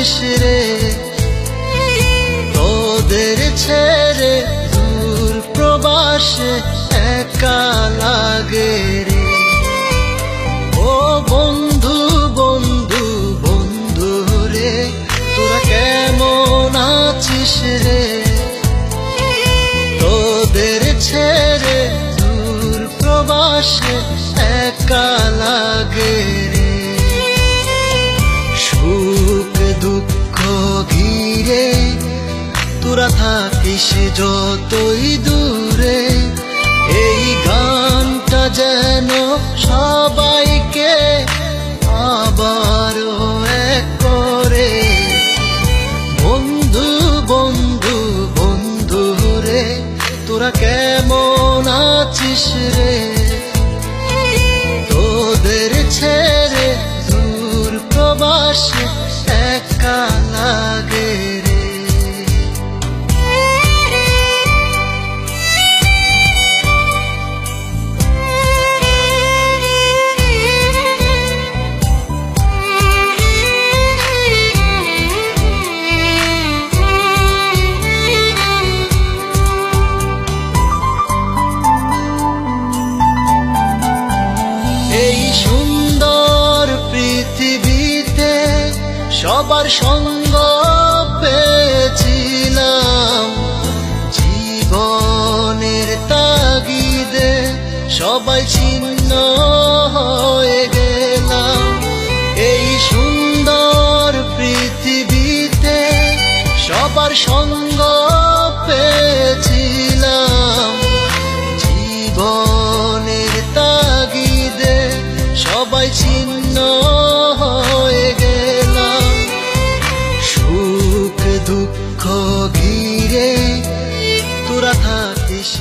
আছিস রে, তোদের ছেড়ে দূর প্রবাসে একা লাগে রে। ও বন্ধু বন্ধু বন্ধু রে, তোরা কেমন আছিস রে, তোদের ছেড়ে দূর প্রবাসে একা লাগে রে। সুখ দুঃখ ঘিরে তোরা থাকিস যতই দূরে, এই গানটা যেন সবাইকে আবারও এক করে। বন্ধু বন্ধু বন্ধু রে, তোরা কেমন আছিস রে, তোদের ছেড়ে দূর প্রবাসে একা লাগে রে। এই সুন্দর পৃথিবীতে সবার সঙ্গ পেয়েছিলাম, জীবনের তাগিদে সবাই ছিন্ন হয়ে গেলাম। এই সুন্দর পৃথিবীতে সবার সঙ্গ পেয়েছিলাম, জীবনের তাগিদে সবাই ছিন্ন হয়ে গেলাম। সুখ দুঃখ ঘিরে তোরা থাকিস